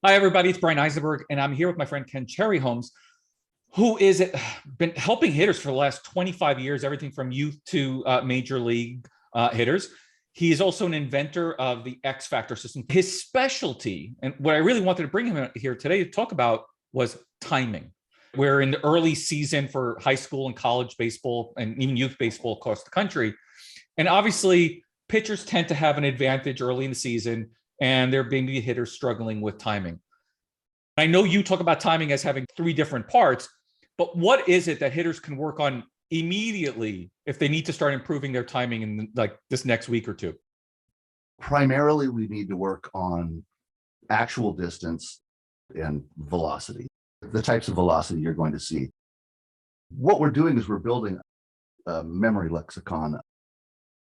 Hi, everybody. It's Brian Eisenberg, and I'm here with my friend Ken Cherryhomes, who is been helping hitters for the last 25 years, everything from youth to major league hitters. He is also an inventor of the X Factor system. His specialty, and what I really wanted to bring him here today to talk about, was timing. We're in the early season for high school and college baseball and even youth baseball across the country. And obviously, pitchers tend to have an advantage early in the season, and there are maybe hitters struggling with timing. I know you talk about timing as having three different parts, but what is it that hitters can work on immediately if they need to start improving their timing in like this next week or two? Primarily, we need to work on actual distance and velocity, the types of velocity you're going to see. What we're doing is we're building a memory lexicon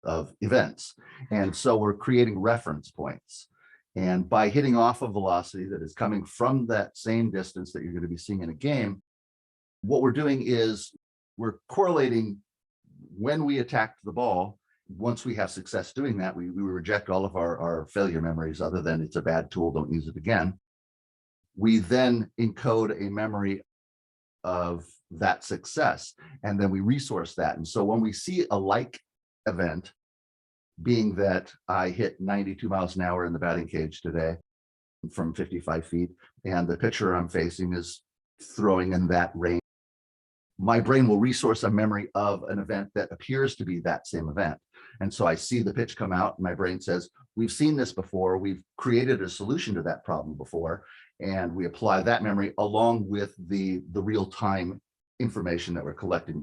of events. And so we're creating reference points. And by hitting off a velocity that is coming from that same distance that you're going to be seeing in a game, what we're doing is we're correlating when we attacked the ball. Once we have success doing that, we reject all of our failure memories other than it's a bad tool, don't use it again. We then encode a memory of that success, and then we resource that. And so when we see a like event, being that I hit 92 miles an hour in the batting cage today from 55 feet, and the pitcher I'm facing is throwing in that range, my brain will resource a memory of an event that appears to be that same event. And so I see the pitch come out, and my brain says, we've seen this before, we've created a solution to that problem before, and we apply that memory along with the real-time information that we're collecting,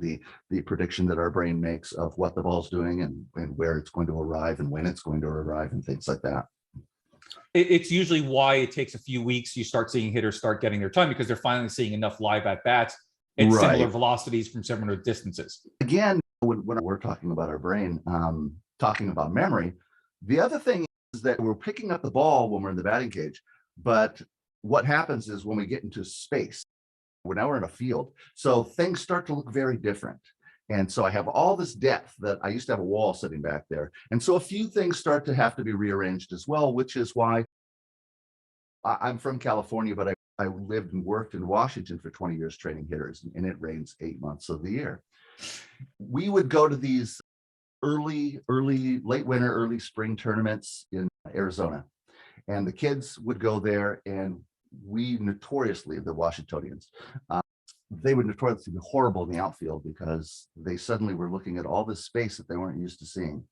the prediction that our brain makes of what the ball's doing and where it's going to arrive and when it's going to arrive and things like that. It's usually why it takes a few weeks. You start seeing hitters start getting their time because they're finally seeing enough live at bats at similar velocities from similar distances. Again, when we're talking about our brain, talking about memory, the other thing is that we're picking up the ball when we're in the batting cage, but what happens is when we get into space, we're in a field, so things start to look very different. And so I have all this depth that I used to have a wall sitting back there. And so a few things start to have to be rearranged as well, which is why I'm from California, but I lived and worked in Washington for 20 years training hitters, and it rains 8 months of the year. We would go to these late winter, early spring tournaments in Arizona, and the kids would go there, and we notoriously, the Washingtonians, they would notoriously be horrible in the outfield because they suddenly were looking at all this space that they weren't used to seeing.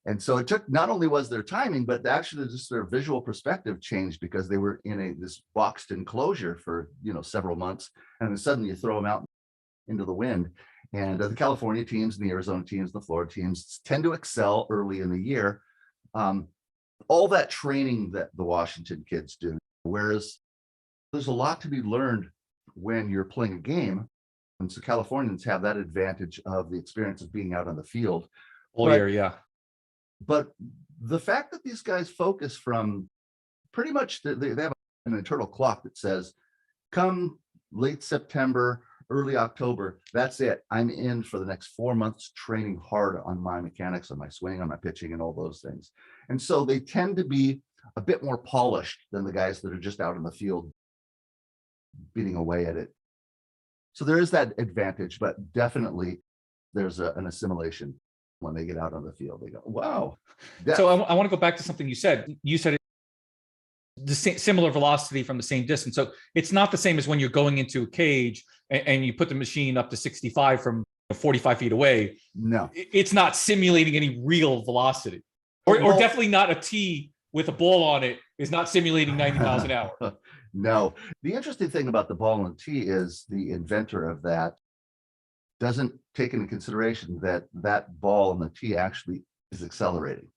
And so it took, not only was their timing, but actually just their visual perspective changed because they were in this boxed enclosure for several months, and then suddenly you throw them out into the wind. And the California teams and the Arizona teams, the Florida teams tend to excel early in the year. All that training that the Washington kids do, whereas there's a lot to be learned when you're playing a game. And so Californians have that advantage of the experience of being out on the field all year, yeah. But the fact that these guys focus from pretty much, they have an internal clock that says, come late September, early October, that's it. I'm in for the next 4 months training hard on my mechanics, on my swing, on my pitching, and all those things. And so they tend to be a bit more polished than the guys that are just out in the field beating away at it. So there is that advantage, but definitely there's an assimilation when they get out on the field. They go, wow. So I want to go back to something you said. You said the similar velocity from the same distance. So it's not the same as when you're going into a cage and you put the machine up to 65 from 45 feet away. No, it's not simulating any real velocity, or definitely not a tee with a ball on it is not simulating 90 miles an hour. No. The interesting thing about the ball and tee is the inventor of that doesn't take into consideration that that ball and the tee actually is accelerating,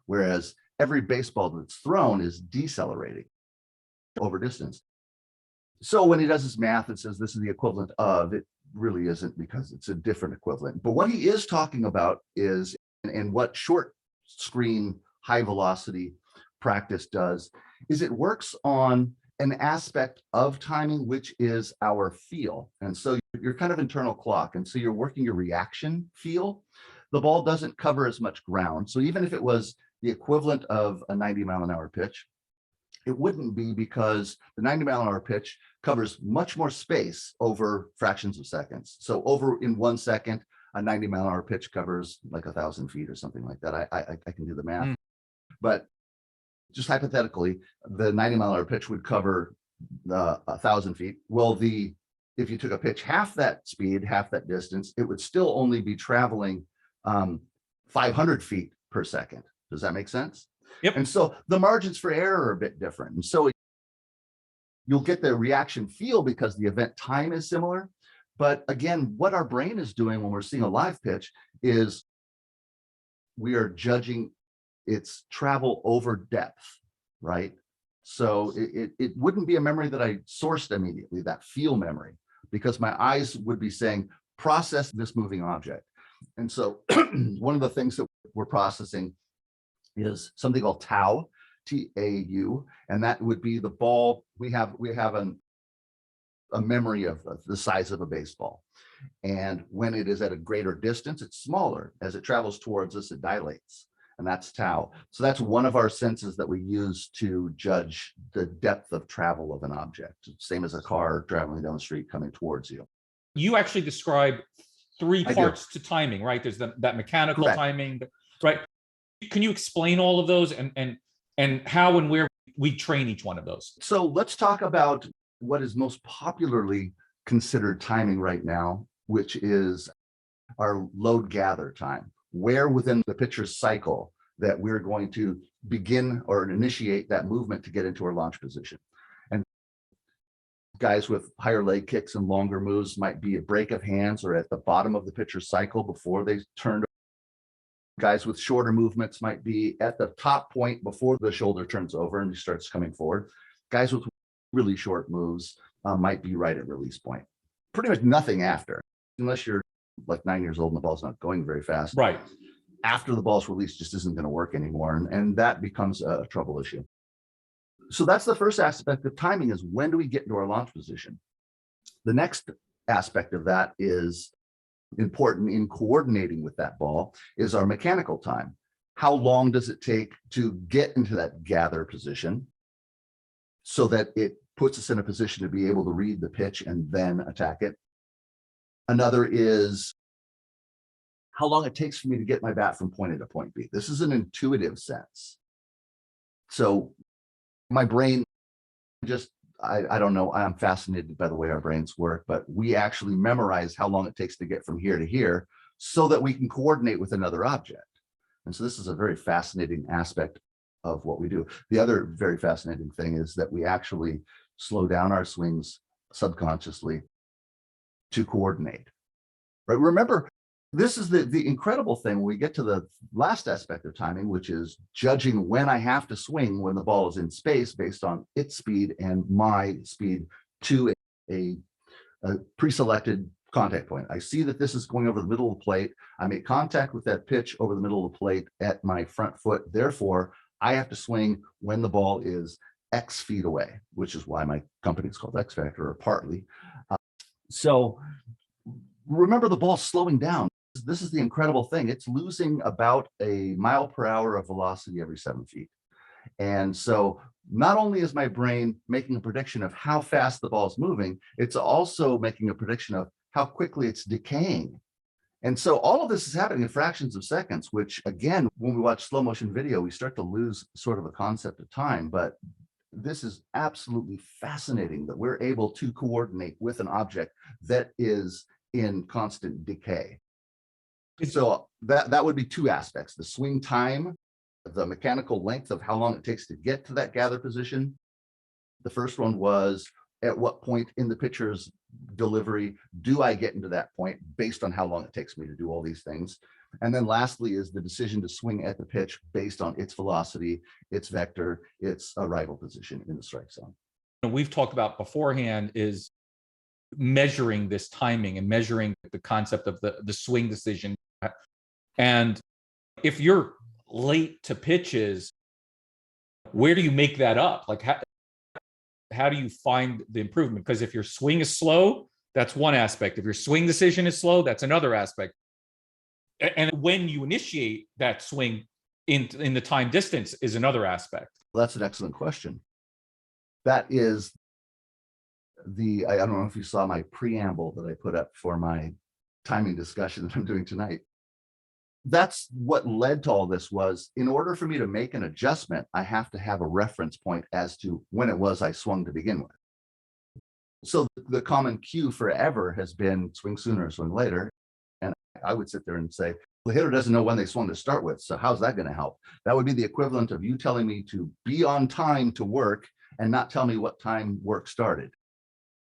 whereas every baseball that's thrown is decelerating over distance. So when he does his math and says this is the equivalent of, it really isn't, because it's a different equivalent. But what he is talking about is, and what short screen high velocity practice does, is it works on an aspect of timing, which is our feel. And so your kind of internal clock. And so you're working your reaction feel. The ball doesn't cover as much ground. So even if it was the equivalent of a 90 mile an hour pitch, It wouldn't be, because the 90-mile-an-hour pitch covers much more space over fractions of seconds. So over in 1 second, a 90-mile-an-hour pitch covers like 1,000 feet or something like that. I can do the math. But just hypothetically, the 90-mile-an-hour pitch would cover 1,000 feet. Well, if you took a pitch half that speed, half that distance, it would still only be traveling 500 feet per second. Does that make sense? Yep. And so the margins for error are a bit different. And so you'll get the reaction feel because the event time is similar. But again, what our brain is doing when we're seeing a live pitch is we are judging its travel over depth, right? So it wouldn't be a memory that I sourced immediately, that feel memory, because my eyes would be saying, process this moving object. And so one of the things that we're processing is something called tau, T-A-U, and that would be the ball. We have a memory of the size of a baseball. And when it is at a greater distance, it's smaller. As it travels towards us, it dilates. And that's tau. So that's one of our senses that we use to judge the depth of travel of an object. Same as a car traveling down the street coming towards you. You actually describe three I do. parts to timing, right? There's that mechanical Correct. timing, right? Can you explain all of those and how and where we train each one of those? So let's talk about what is most popularly considered timing right now, which is our load gather time. Where within the pitcher's cycle that we're going to begin or initiate that movement to get into our launch position. And guys with higher leg kicks and longer moves might be a break of hands or at the bottom of the pitcher's cycle before they turn. Guys with shorter movements might be at the top point before the shoulder turns over and he starts coming forward. Guys with really short moves might be right at release point. Pretty much nothing after, unless you're like 9 years old and the ball's not going very fast. Right. After the ball's released just isn't going to work anymore. And that becomes a trouble issue. So that's the first aspect of timing, is when do we get into our launch position? The next aspect of that is important in coordinating with that ball is our mechanical time. How long does it take to get into that gather position so that it puts us in a position to be able to read the pitch and then attack it? Another is how long it takes for me to get my bat from point A to point B. This is an intuitive sense. So my brain just, I don't know, I'm fascinated by the way our brains work, but we actually memorize how long it takes to get from here to here so that we can coordinate with another object. And so this is a very fascinating aspect of what we do. The other very fascinating thing is that we actually slow down our swings subconsciously to coordinate, right? Remember, this is the incredible thing when we get to the last aspect of timing, which is judging when I have to swing when the ball is in space based on its speed and my speed to a pre-selected contact point. I see that this is going over the middle of the plate. I make contact with that pitch over the middle of the plate at my front foot. Therefore, I have to swing when the ball is X feet away, which is why my company is called X Factor, or partly. So remember, the ball's slowing down. This is the incredible thing. It's losing about a mile per hour of velocity every 7 feet. And so not only is my brain making a prediction of how fast the ball is moving, it's also making a prediction of how quickly it's decaying. And so all of this is happening in fractions of seconds, which again, when we watch slow motion video, we start to lose sort of a concept of time. But this is absolutely fascinating that we're able to coordinate with an object that is in constant decay. So that would be two aspects: the swing time, the mechanical length of how long it takes to get to that gather position. The first one was, at what point in the pitcher's delivery do I get into that point based on how long it takes me to do all these things? And then lastly is the decision to swing at the pitch based on its velocity, its vector, its arrival position in the strike zone. We've talked about beforehand is measuring this timing and measuring the concept of the swing decision. And if you're late to pitches, where do you make that up? Like how do you find the improvement? Because if your swing is slow, that's one aspect. If your swing decision is slow, that's another aspect. And when you initiate that swing in the time distance is another aspect. Well, that's an excellent question. That is I don't know if you saw my preamble that I put up for my timing discussion that I'm doing tonight. That's what led to all this. Was in order for me to make an adjustment, I have to have a reference point as to when it was I swung to begin with. So the common cue forever has been swing sooner or swing later. And I would sit there and say, the hitter doesn't know when they swung to start with. So how's that going to help? That would be the equivalent of you telling me to be on time to work and not tell me what time work started.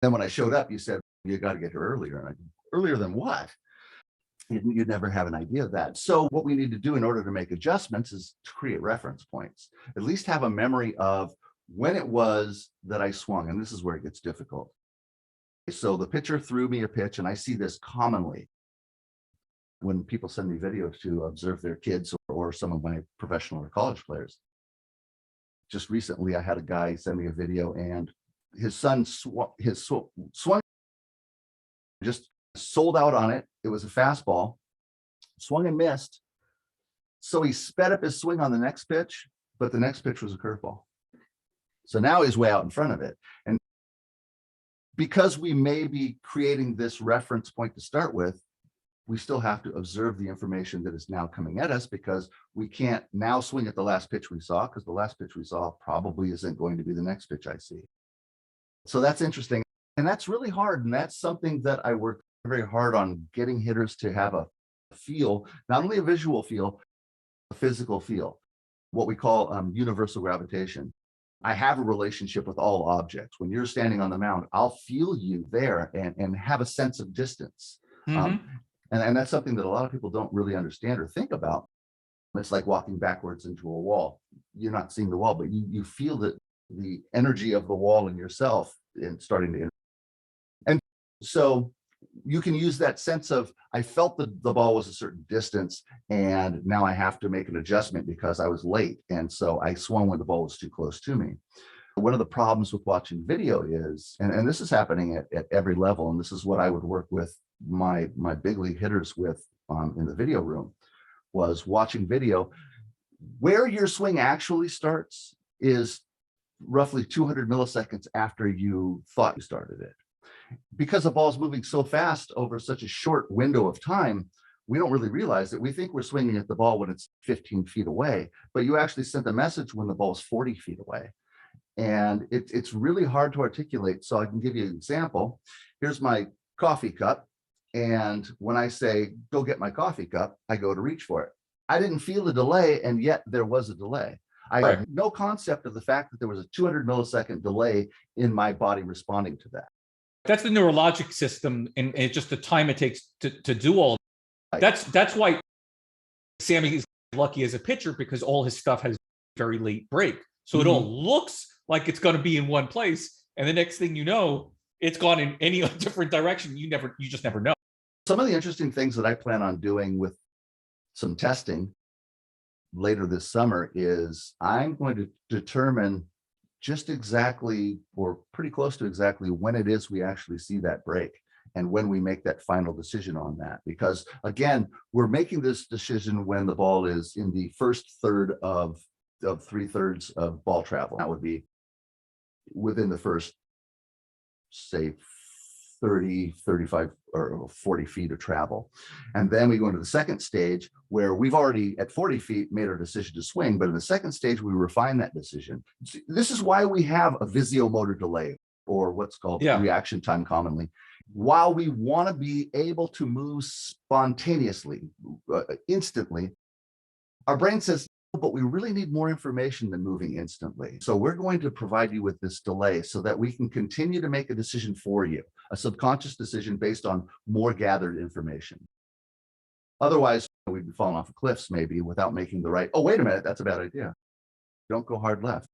Then when I showed up, you said, you got to get here earlier. And I go, earlier than what? You'd never have an idea of that. So what we need to do in order to make adjustments is to create reference points, at least have a memory of when it was that I swung. And this is where it gets difficult. So the pitcher threw me a pitch, and I see this commonly when people send me videos to observe their kids or some of my professional or college players. Just recently, I had a guy send me a video, and his son swung, just sold out on it. It was a fastball, swung and missed. So he sped up his swing on the next pitch, but the next pitch was a curveball. So now he's way out in front of it. And because we may be creating this reference point to start with, we still have to observe the information that is now coming at us, because we can't now swing at the last pitch we saw, because the last pitch we saw probably isn't going to be the next pitch I see. So that's interesting. And that's really hard. And that's something that I work very hard on, getting hitters to have a feel, not only a visual feel, a physical feel, what we call universal gravitation. I have a relationship with all objects. When you're standing on the mound, I'll feel you there and have a sense of distance. And that's something that a lot of people don't really understand or think about. It's like walking backwards into a wall. You're not seeing the wall, but you feel the energy of the wall in yourself and starting to. And so you can use that sense of, I felt that the ball was a certain distance, and now I have to make an adjustment because I was late. And so I swung when the ball was too close to me. One of the problems with watching video is, and this is happening at every level, and this is what I would work with my big league hitters with in the video room, was watching video. Where your swing actually starts is roughly 200 milliseconds after you thought you started it. Because the ball's moving so fast over such a short window of time, we don't really realize that. We think we're swinging at the ball when it's 15 feet away, but you actually sent a message when the ball's 40 feet away. And it's really hard to articulate. So I can give you an example. Here's my coffee cup. And when I say, go get my coffee cup, I go to reach for it. I didn't feel the delay, and yet there was a delay. I had no concept of the fact that there was a 200 millisecond delay in my body responding to that. That's the neurologic system, and it's just the time it takes to do all. That's why Sammy is lucky as a pitcher, because all his stuff has very late break. So it all looks like it's going to be in one place, and the next thing you know, it's gone in any different direction. You just never know. Some of the interesting things that I plan on doing with some testing later this summer is I'm going to determine just exactly, or pretty close to exactly, when it is we actually see that break and when we make that final decision on that. Because again, we're making this decision when the ball is in the first third of 3/3 of ball travel. That would be within the first, say, 30, 35, or 40 feet of travel. And then we go into the second stage where we've already at 40 feet made our decision to swing. But in the second stage, we refine that decision. This is why we have a visiomotor delay, or what's called reaction time commonly. While we want to be able to move spontaneously, instantly, our brain says, but we really need more information than moving instantly. So we're going to provide you with this delay so that we can continue to make a decision for you, a subconscious decision based on more gathered information. Otherwise, we'd be falling off of cliffs maybe without making the right, oh, wait a minute, that's a bad idea. Don't go hard left.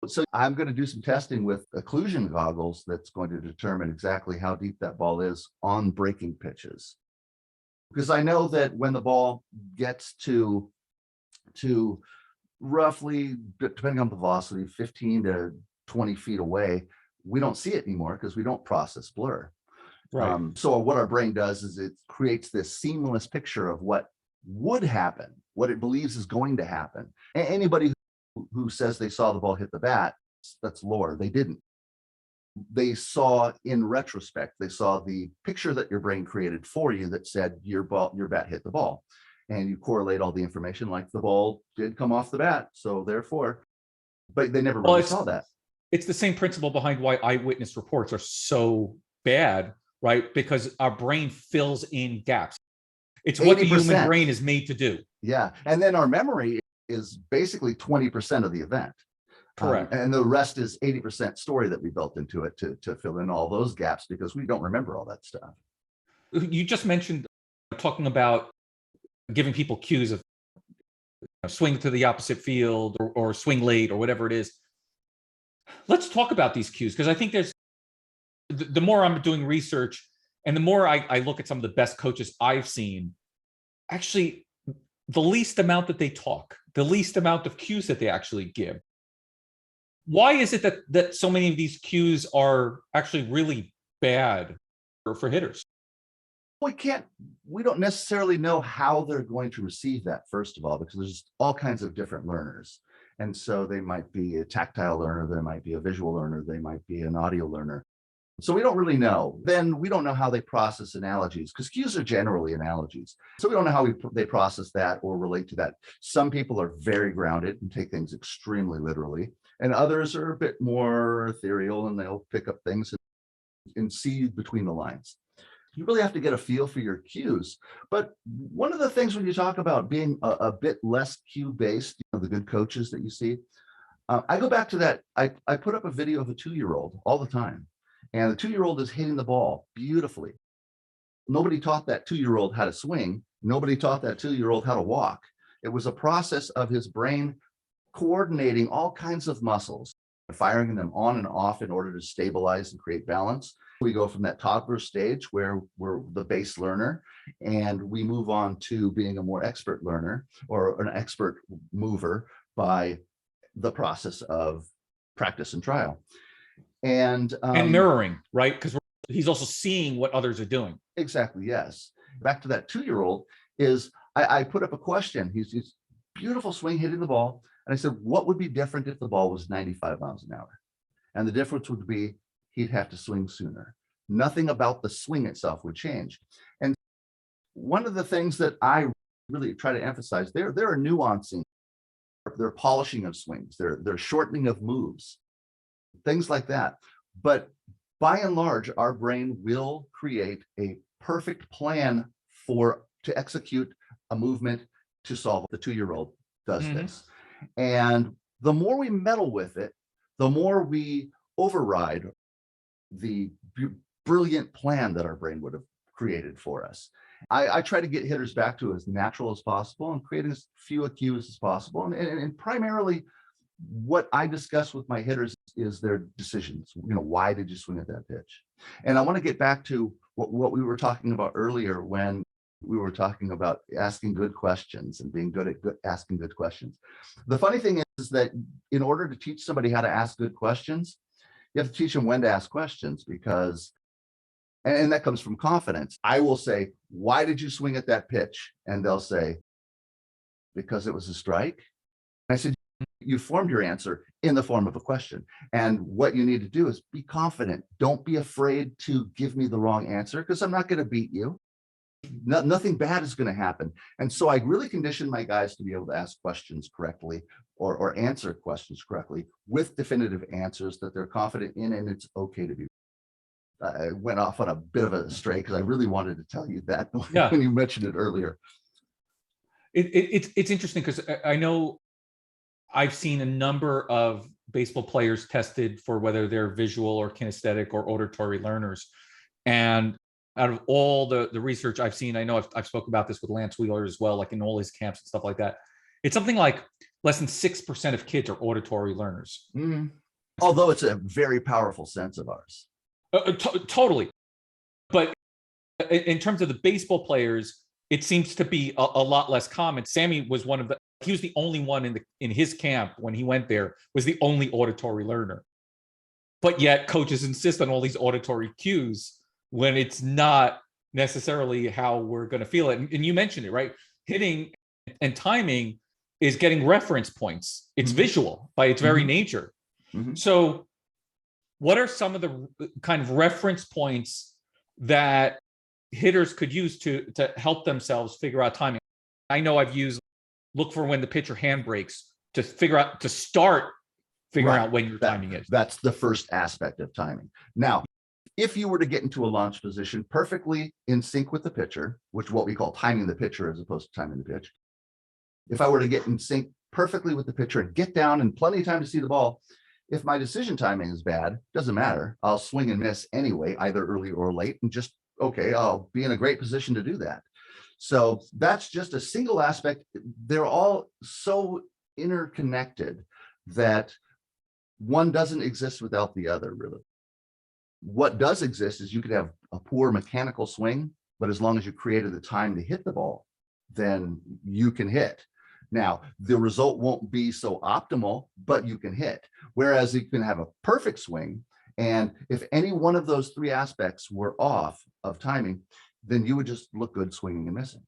So I'm going to do some testing with occlusion goggles that's going to determine exactly how deep that ball is on breaking pitches. Because I know that when the ball gets to roughly, depending on the velocity, 15 to 20 feet away, we don't see it anymore because we don't process blur. Right. So what our brain does is it creates this seamless picture of what would happen, what it believes is going to happen. Anybody who says they saw the ball hit the bat That's lore. They didn't. They saw in retrospect, they saw the picture that your brain created for you that said your bat hit the ball. And you correlate all the information like the ball did come off the bat. So therefore, but they never Well, really saw that. It's the same principle behind why eyewitness reports are so bad, right? Because our brain fills in gaps. It's what the human brain is made to do. Yeah. And then our memory is basically 20% of the event. Correct. And the rest is 80% story that we built into it to fill in all those gaps because we don't remember all that stuff. You just mentioned talking about giving people cues of swing to the opposite field or swing late or whatever it is. Let's talk about these cues, because I think there's the more I'm doing research and the more I look at some of the best coaches I've seen, actually, the least amount that they talk, the least amount of cues that they actually give. Why is it that so many of these cues are actually really bad for hitters? We don't necessarily know how they're going to receive that, first of all, because there's all kinds of different learners. And so they might be a tactile learner, they might be a visual learner, they might be an audio learner. So we don't really know. Then we don't know how they process analogies, because cues are generally analogies. So we don't know how they process that or relate to that. Some people are very grounded and take things extremely literally, and others are a bit more ethereal and they'll pick up things and see between the lines. You really have to get a feel for your cues. But one of the things when you talk about being a bit less cue based, the good coaches that you see, I go back to that. I put up a video of a 2-year-old all the time. And the 2-year-old is hitting the ball beautifully. Nobody taught that 2-year-old how to swing. Nobody taught that 2-year-old how to walk. It was a process of his brain coordinating all kinds of muscles, firing them on and off in order to stabilize and create balance. We go from that toddler stage where we're the base learner, and we move on to being a more expert learner or an expert mover by the process of practice and trial. And mirroring, right? Because he's also seeing what others are doing. Exactly, yes. Back to that 2-year-old is I put up a question. He's beautiful swing hitting the ball. And I said, what would be different if the ball was 95 miles an hour? And the difference would be he'd have to swing sooner. Nothing about the swing itself would change. And one of the things that I really try to emphasize, there are nuancing, they're polishing of swings, they're shortening of moves, things like that. But by and large, our brain will create a perfect plan to execute a movement to solve. The 2-year-old does this. And the more we meddle with it, the more we override the brilliant plan that our brain would have created for us. I try to get hitters back to as natural as possible and create as few cues as possible. And primarily, what I discuss with my hitters is their decisions. Why did you swing at that pitch? And I want to get back to what we were talking about earlier when we were talking about asking good questions and being good at asking good questions. The funny thing is that in order to teach somebody how to ask good questions, you have to teach them when to ask questions, because, and that comes from confidence. I will say, why did you swing at that pitch? And they'll say, because it was a strike. And I said, you formed your answer in the form of a question. And what you need to do is be confident. Don't be afraid to give me the wrong answer, because I'm not going to beat you. Nothing bad is going to happen. And so I really condition my guys to be able to ask questions correctly or answer questions correctly with definitive answers that they're confident in, and it's okay to be. I went off on a bit of a stray because I really wanted to tell you that when you mentioned it earlier. It's interesting because I know I've seen a number of baseball players tested for whether they're visual or kinesthetic or auditory learners. And out of all the research I've seen, I know I've spoken about this with Lance Wheeler as well, like in all his camps and stuff like that. It's something like less than 6% of kids are auditory learners. Although it's a very powerful sense of ours. Totally. But in terms of the baseball players, it seems to be a lot less common. Sammy was he was the only one in his camp when he went there, was the only auditory learner. But yet coaches insist on all these auditory cues when it's not necessarily how we're going to feel it. And you mentioned it, right? Hitting and timing is getting reference points. It's visual by its very nature. Mhm. So what are some of the kind of reference points that hitters could use to help themselves figure out timing? I know I've used look for when the pitcher hand breaks to figure out to start figuring Right. out when your timing is. That's the first aspect of timing. Now, if you were to get into a launch position perfectly in sync with the pitcher, which what we call timing the pitcher as opposed to timing the pitch, if I were to get in sync perfectly with the pitcher and get down and plenty of time to see the ball, if my decision timing is bad, doesn't matter. I'll swing and miss anyway, either early or late, and just, okay, I'll be in a great position to do that. So that's just a single aspect. They're all so interconnected that one doesn't exist without the other, really. What does exist is you could have a poor mechanical swing, but as long as you created the time to hit the ball, then you can hit. Now, the result won't be so optimal, but you can hit. Whereas you can have a perfect swing, and if any one of those three aspects were off of timing, then you would just look good swinging and missing.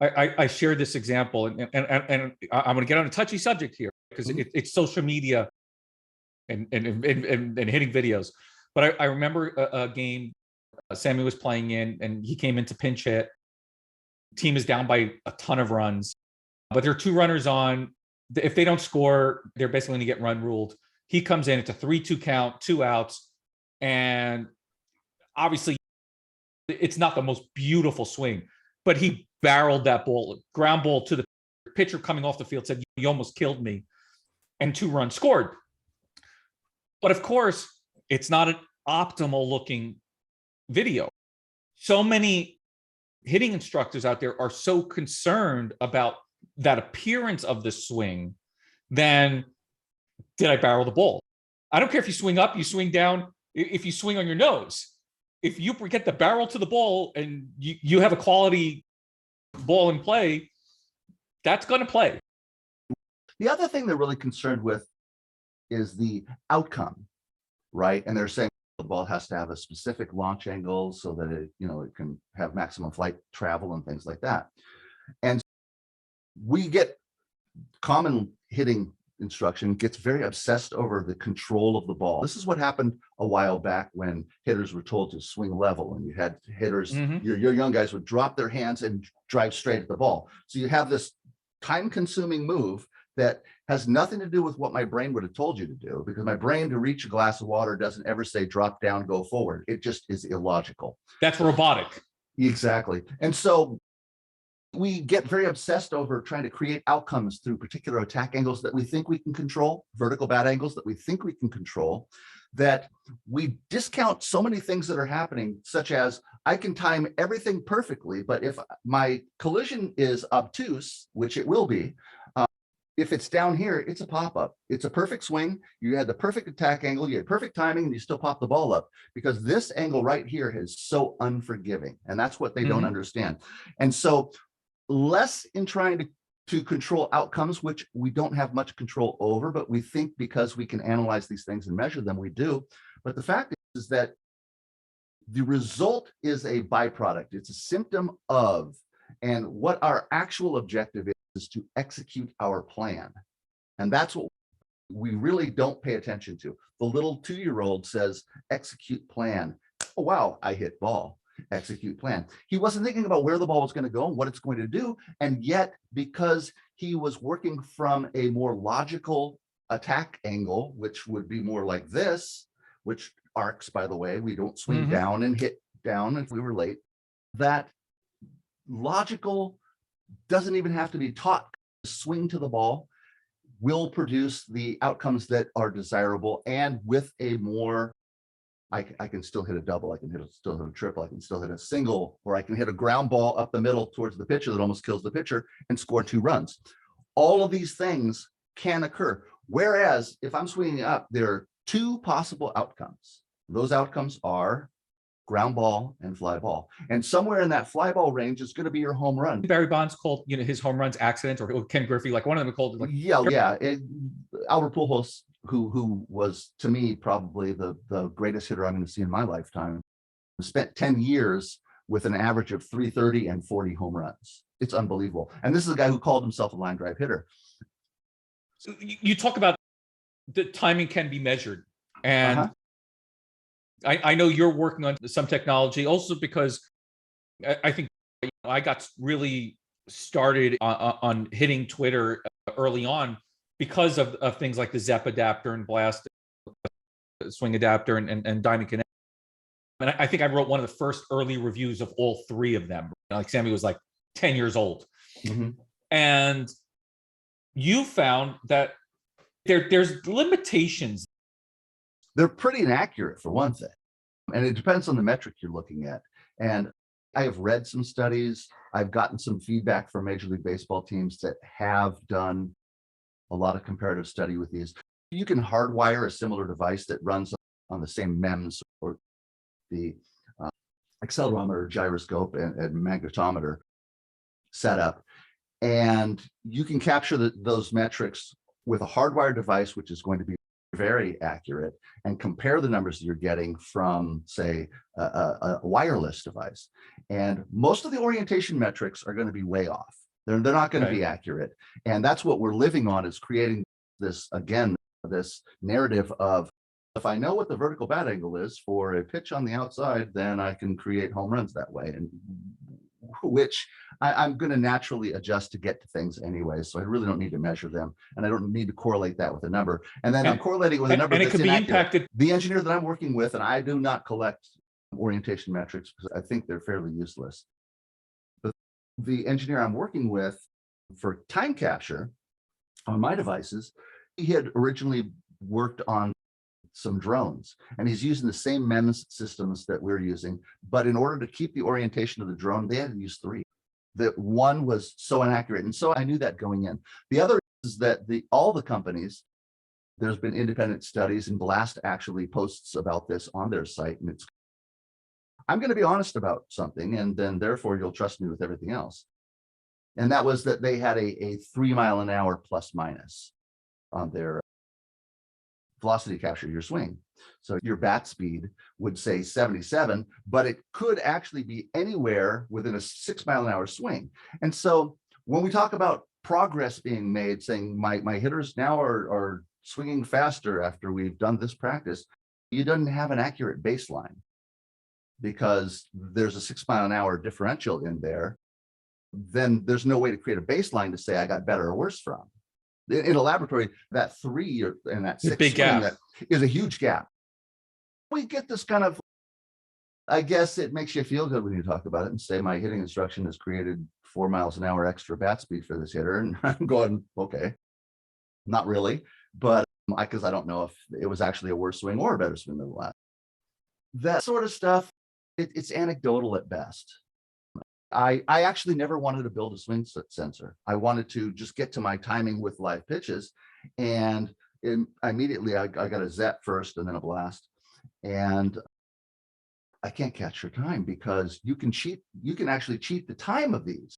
I shared this example, and I'm going to get on a touchy subject here because it's social media and hitting videos. But I remember a game Sammy was playing in, and he came into pinch hit. Team is down by a ton of runs, but there are two runners on. If they don't score, they're basically going to get run ruled. He comes in, it's a 3-2 count, 2 outs, and obviously it's not the most beautiful swing, but he barreled that ball, ground ball to the pitcher coming off the field, said, "You almost killed me," and 2 runs scored. But of course, it's not an optimal looking video. So many hitting instructors out there are so concerned about that appearance of the swing, then did I barrel the ball? I don't care if you swing up, you swing down, if you swing on your nose. If you get the barrel to the ball and you have a quality ball in play, that's going to play. The other thing they're really concerned with is the outcome, right? And they're saying the ball has to have a specific launch angle so that it can have maximum flight travel and things like that. And we get common hitting instruction gets very obsessed over the control of the ball. This is what happened a while back when hitters were told to swing level, and you had hitters, your young guys would drop their hands and drive straight at the ball. So you have this time-consuming move that has nothing to do with what my brain would have told you to do, because my brain, to reach a glass of water, doesn't ever say drop down, go forward. It just is illogical. That's robotic. Exactly. And so we get very obsessed over trying to create outcomes through particular attack angles that we think we can control, vertical bat angles that we think we can control, that we discount so many things that are happening, such as I can time everything perfectly, but if my collision is obtuse, which it will be, if it's down here, it's a pop-up. It's a perfect swing. You had the perfect attack angle, you had perfect timing, and you still pop the ball up, because this angle right here is so unforgiving. And that's what they don't understand. And so less in trying to control outcomes, which we don't have much control over, but we think because we can analyze these things and measure them, we do. But the fact is that the result is a byproduct. It's a symptom of, and what our actual objective is to execute our plan. And that's what we really don't pay attention to. The little 2-year-old says, execute plan. Oh, wow, I hit ball. Execute plan. He wasn't thinking about where the ball was going to go and what it's going to do. And yet, because he was working from a more logical attack angle, which would be more like this, which arcs, by the way, we don't swing down and hit down if we were late. That logical doesn't even have to be taught. Swing to the ball will produce the outcomes that are desirable, and with a more, I can still hit a double, I can still hit a triple, I can still hit a single, or I can hit a ground ball up the middle towards the pitcher that almost kills the pitcher and score 2 runs. All of these things can occur. Whereas if I'm swinging up, there are 2 possible outcomes. Those outcomes are ground ball and fly ball. And somewhere in that fly ball range is going to be your home run. Barry Bonds called, his home runs accidents, or Ken Griffey, like one of them called it like, Albert Pujols, who was to me probably the greatest hitter I'm going to see in my lifetime, spent 10 years with an average of 330 and 40 home runs. It's unbelievable. And this is a guy who called himself a line drive hitter. So you talk about the timing can be measured. And Uh-huh. I know you're working on some technology also, because I think I got really started on hitting Twitter early on because of things like the Zep adapter and Blast swing adapter and Diamond Connect. And I think I wrote one of the first early reviews of all three of them. Like Sammy was like 10 years old. Mhm. And you found that there's limitations. They're pretty inaccurate for one thing. And it depends on the metric you're looking at. And I have read some studies. I've gotten some feedback from Major League Baseball teams that have done a lot of comparative study with these. You can hardwire a similar device that runs on the same MEMS or the accelerometer, gyroscope, and magnetometer setup. And you can capture those metrics with a hardwired device, which is going to be very accurate, and compare the numbers that you're getting from, say, a wireless device. And most of the orientation metrics are going to be way off. They're not going to be accurate. And that's what we're living on, is creating this, again, this narrative of, if I know what the vertical bat angle is for a pitch on the outside, then I can create home runs that way. And which I'm going to naturally adjust to get to things anyway. So I really don't need to measure them, and I don't need to correlate that with a number. And then I'm correlating with a number and it that's could be inaccurate. impacted. The engineer that I'm working with, and I do not collect orientation metrics because I think they're fairly useless. But the engineer I'm working with for time capture on my devices, he had originally worked on some drones, and he's using the same MEMS systems that we're using, but in order to keep the orientation of the drone, they had to use three. That one was so inaccurate, and so I knew that going in. The other is that all the companies, there's been independent studies, and Blast actually posts about this on their site, and I'm going to be honest about something, and then therefore you'll trust me with everything else. And that was that they had a 3 mile an hour plus minus on their velocity capture your swing. So your bat speed would say 77, but it could actually be anywhere within a 6 mile an hour swing. And so when we talk about progress being made, saying my hitters now are swinging faster after we've done this practice, you don't have an accurate baseline because there's a 6 mile an hour differential in there. Then there's no way to create a baseline to say I got better or worse from. In a laboratory, that 3 and that 6 big gap. that is a huge gap. We get this kind of, I guess it makes you feel good when you talk about it and say my hitting instruction has created 4 miles an hour extra bat speed for this hitter. And I'm going, okay, not really, but because I don't know if it was actually a worse swing or a better swing than the last. That sort of stuff, it's anecdotal at best. I actually never wanted to build a swing sensor. I wanted to just get to my timing with live pitches. And immediately I got a Zep first and then a Blast. And I can't catch your time because you can actually cheat the time of these.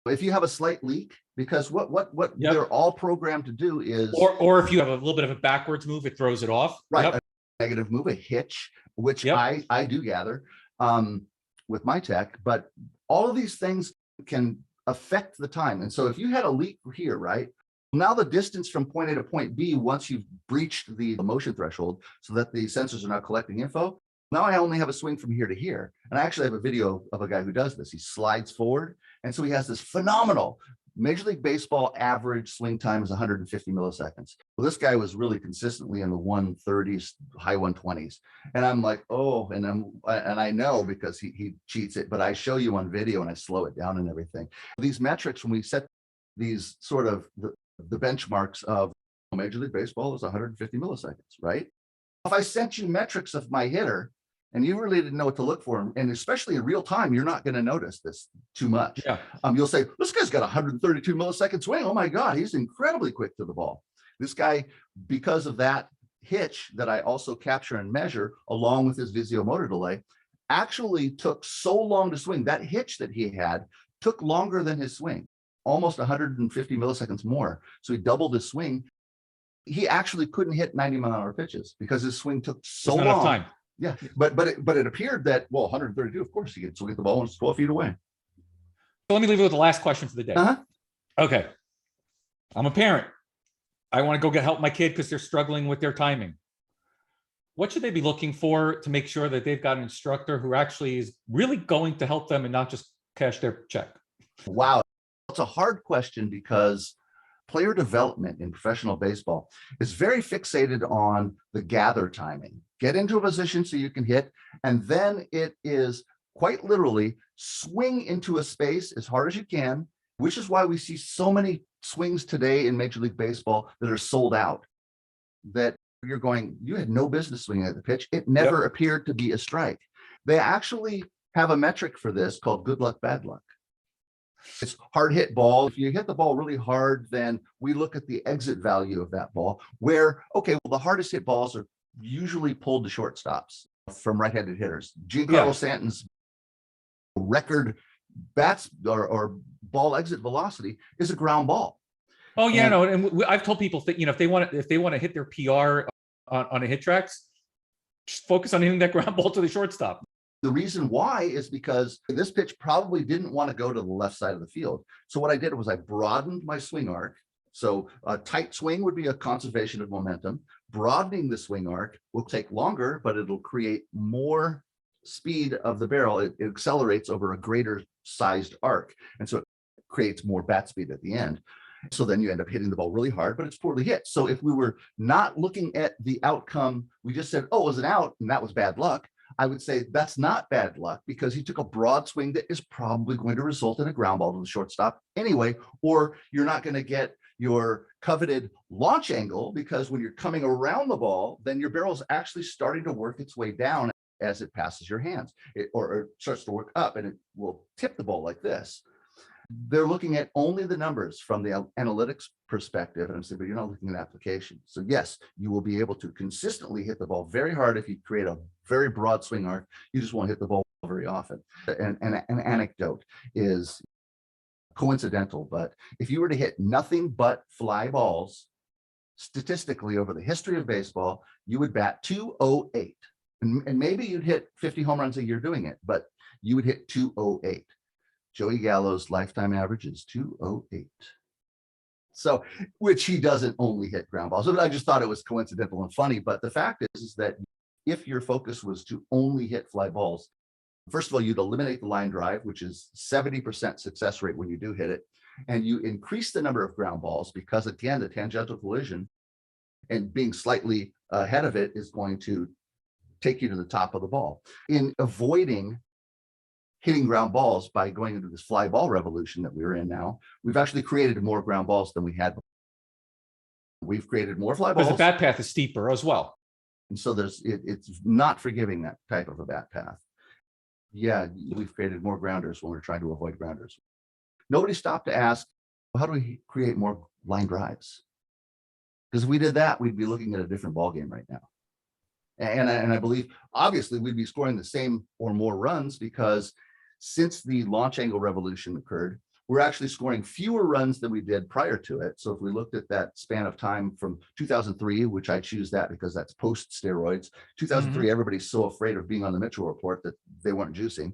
If you have a slight leak, because what they're all programmed to do is, or if you have a little bit of a backwards move, it throws it off. Right. A negative move, a hitch, which I do gather with my tech, but all of these things can affect the time. And so if you had a leak here, right? Now the distance from point A to point B, once you've breached the motion threshold so that the sensors are not collecting info, now I only have a swing from here to here. And I actually have a video of a guy who does this. He slides forward. And so he has this phenomenal Major League Baseball average swing time is 150 milliseconds. Well, this guy was really consistently in the 130s, high 120s. And I'm like, oh, and I know because he cheats it, but I show you on video and I slow it down and everything. These metrics, when we set these sort of the benchmarks of Major League Baseball is 150 milliseconds, right? If I sent you metrics of my hitter and you really didn't know what to look for, and especially in real time, you're not going to notice this too much. Yeah. You'll say, this guy's got 132 millisecond swing. Oh my God, he's incredibly quick to the ball. This guy, because of that hitch that I also capture and measure along with his visuomotor delay, actually took so long to swing. That hitch that he had took longer than his swing, almost 150 milliseconds more. So he doubled his swing. He actually couldn't hit 90 mile an hour pitches because his swing took so long. Enough time. Yeah, but it appeared that, well, 132, of course, he gets to get the ball and it's 12 feet away. So let me leave you with the last question for the day. Okay. I'm a parent. I want to go help my kid because they're struggling with their timing. What should they be looking for to make sure that they've got an instructor who actually is really going to help them and not just cash their check? Wow. It's a hard question because player development in professional baseball is very fixated on the gather timing. Get into a position so you can hit, and then it is quite literally swing into a space as hard as you can, which is why we see so many swings today in Major League Baseball that are sold out, that you're going, you had no business swinging at the pitch. It never appeared to be a strike. They actually have a metric for this called good luck, bad luck. It's hard hit ball. If you hit the ball really hard, then we look at the exit value of that ball, where, okay, well, the hardest hit balls are usually pulled to shortstops from right-handed hitters. Giancarlo Stanton's record bats or ball exit velocity is a ground ball. Oh yeah, no, and I've told people that, if they want to hit their PR on a hit tracks, just focus on hitting that ground ball to the shortstop. The reason why is because this pitch probably didn't want to go to the left side of the field. So what I did was I broadened my swing arc. So a tight swing would be a conservation of momentum. Broadening the swing arc will take longer, but it'll create more speed of the barrel. It accelerates over a greater sized arc. And so it creates more bat speed at the end. So then you end up hitting the ball really hard, but it's poorly hit. So if we were not looking at the outcome, we just said, oh, it was an out and that was bad luck, I would say that's not bad luck because he took a broad swing that is probably going to result in a ground ball to the shortstop anyway, or you're not going to get your coveted launch angle because when you're coming around the ball, then your barrel is actually starting to work its way down as it passes your hands, or it starts to work up and it will tip the ball like this. They're looking at only the numbers from the analytics perspective, and I say, but you're not looking at application. So yes, you will be able to consistently hit the ball very hard if you create a very broad swing arc. You just won't hit the ball very often. And an anecdote is coincidental, but if you were to hit nothing but fly balls, statistically over the history of baseball, you would bat 208. And maybe you'd hit 50 home runs a year doing it, but you would hit 208. Joey Gallo's lifetime average is 208. So, which he doesn't only hit ground balls. So I just thought it was coincidental and funny. But the fact is that if your focus was to only hit fly balls, first of all, you'd eliminate the line drive, which is 70% success rate when you do hit it. And you increase the number of ground balls because, again, the tangential collision and being slightly ahead of it is going to take you to the top of the ball. In avoiding hitting ground balls by going into this fly ball revolution that we're in now, we've actually created more ground balls than we had before. We've created more fly balls. Because the bat path is steeper as well. And so it's not forgiving that type of a bat path. Yeah, we've created more grounders when we're trying to avoid grounders. Nobody stopped to ask, well, how do we create more line drives? Because if we did that, we'd be looking at a different ball game right now. And I believe, obviously, we'd be scoring the same or more runs because since the launch angle revolution occurred, we're actually scoring fewer runs than we did prior to it. So if we looked at that span of time from 2003, which I choose that because that's post steroids, 2003, everybody's so afraid of being on the Mitchell report that they weren't juicing.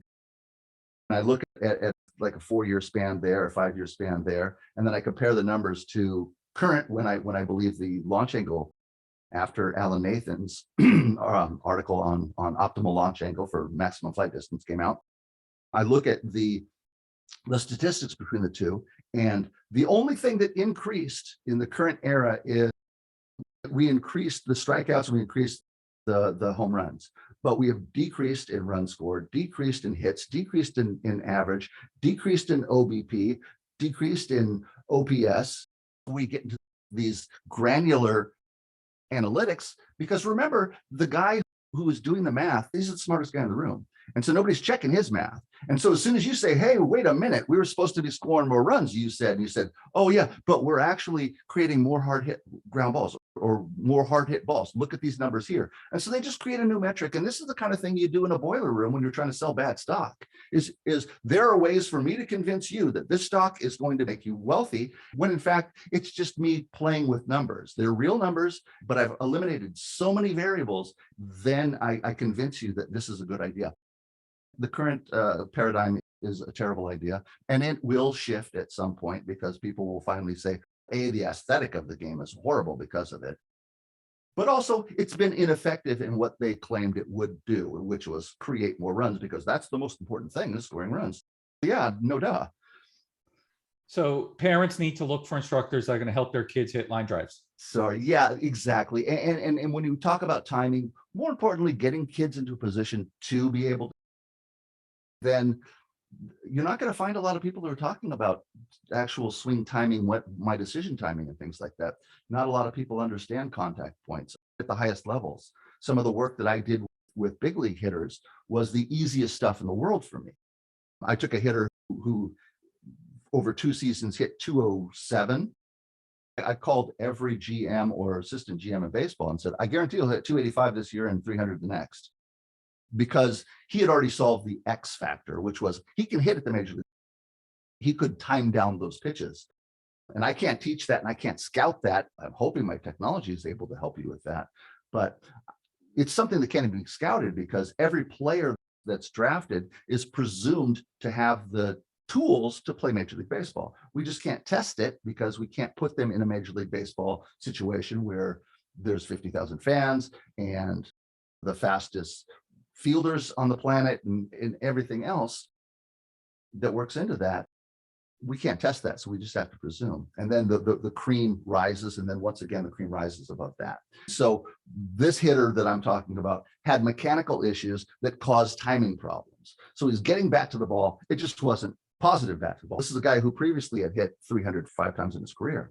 And I look at like a 4-year span there, a 5-year span there, and then I compare the numbers to current when I believe the launch angle after Alan Nathan's article on optimal launch angle for maximum flight distance came out. I look at the statistics between the two, and the only thing that increased in the current era is we increased the strikeouts, we increased the home runs, but we have decreased in runs scored, decreased in hits, decreased in average, decreased in OBP, decreased in OPS. We get into these granular analytics because remember, the guy who is doing the math, he's the smartest guy in the room. And so nobody's checking his math. And so as soon as you say, hey, wait a minute, we were supposed to be scoring more runs, you said, oh yeah, but we're actually creating more hard hit ground balls or more hard hit balls. Look at these numbers here. And so they just create a new metric. And this is the kind of thing you do in a boiler room when you're trying to sell bad stock, is there are ways for me to convince you that this stock is going to make you wealthy when in fact, it's just me playing with numbers. They're real numbers, but I've eliminated so many variables. Then I convince you that this is a good idea. The current paradigm is a terrible idea, and it will shift at some point because people will finally say, The aesthetic of the game is horrible because of it. But also, it's been ineffective in what they claimed it would do, which was create more runs, because that's the most important thing, is scoring runs. Yeah, no duh. So parents need to look for instructors that are going to help their kids hit line drives. Sorry, yeah, exactly. And when you talk about timing, more importantly, getting kids into a position to be able to, then you're not going to find a lot of people who are talking about actual swing timing, what my decision timing and things like that. Not a lot of people understand contact points at the highest levels. Some of the work that I did with big league hitters was the easiest stuff in the world for me. I took a hitter who over 2 seasons hit 207. I called every GM or assistant GM in baseball and said, I guarantee he'll hit 285 this year and 300 the next. Because he had already solved the X factor, which was he can hit at the major league. He could time down those pitches. And I can't teach that and I can't scout that. I'm hoping my technology is able to help you with that. But it's something that can't even be scouted, because every player that's drafted is presumed to have the tools to play Major League Baseball. We just can't test it because we can't put them in a Major League Baseball situation where there's 50,000 fans and the fastest fielders on the planet and everything else that works into that. We can't test that, so we just have to presume. And then the cream rises, and then once again, the cream rises above that. So this hitter that I'm talking about had mechanical issues that caused timing problems. So he's getting back to the ball. It just wasn't positive back to the ball. This is a guy who previously had hit 305 times in his career.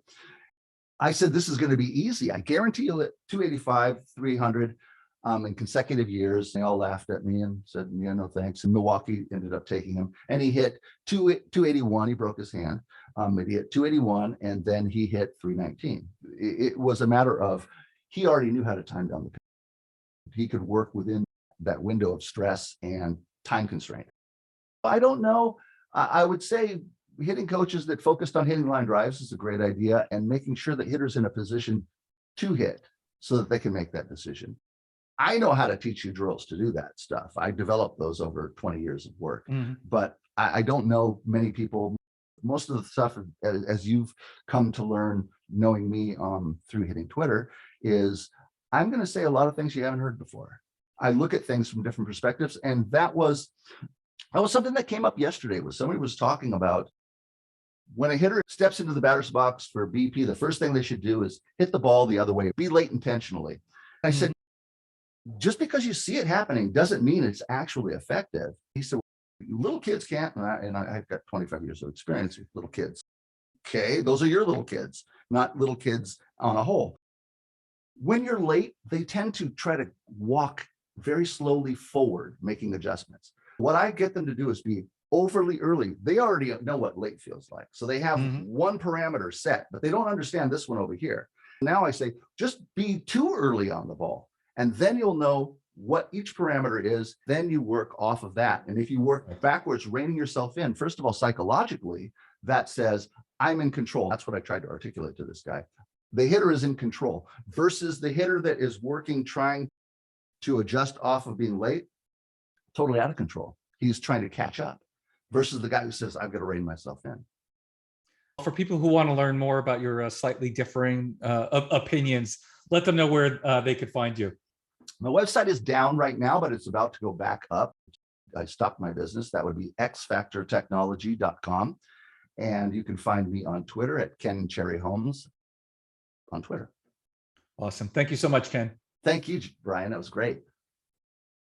I said, this is going to be easy. I guarantee you'll hit 285, 300 in consecutive years. They all laughed at me and said, yeah, no thanks. And Milwaukee ended up taking him, and he hit 281. He broke his hand. He hit 281, and then he hit 319. It was a matter of, he already knew how to time down the pitch. He could work within that window of stress and time constraint. I don't know. I would say hitting coaches that focused on hitting line drives is a great idea, and making sure that hitters in a position to hit so that they can make that decision. I know how to teach you drills to do that stuff. I developed those over 20 years of work, but I don't know many people. Most of the stuff, as you've come to learn, knowing me through hitting Twitter, is I'm going to say a lot of things you haven't heard before. I look at things from different perspectives, and that was something that came up yesterday. Was somebody was talking about when a hitter steps into the batter's box for BP, the first thing they should do is hit the ball the other way, be late intentionally. I said, just because you see it happening doesn't mean it's actually effective. He said, little kids can't, and I've got 25 years of experience with little kids. Okay, those are your little kids, not little kids on a whole. When you're late, they tend to try to walk very slowly forward, making adjustments. What I get them to do is be overly early. They already know what late feels like. So they have one parameter set, but they don't understand this one over here. Now I say, just be too early on the ball, and then you'll know what each parameter is. Then you work off of that. And if you work backwards, reining yourself in, first of all, psychologically, that says, I'm in control. That's what I tried to articulate to this guy. The hitter is in control versus the hitter that is working, trying to adjust off of being late, totally out of control. He's trying to catch up versus the guy who says, I've got to rein myself in. For people who want to learn more about your slightly differing opinions, let them know where they could find you. My website is down right now, but it's about to go back up. I stopped my business. That would be xfactortechnology.com. And you can find me on Twitter at Ken Cherryhomes on Twitter. Awesome. Thank you so much, Ken. Thank you, Brian. That was great.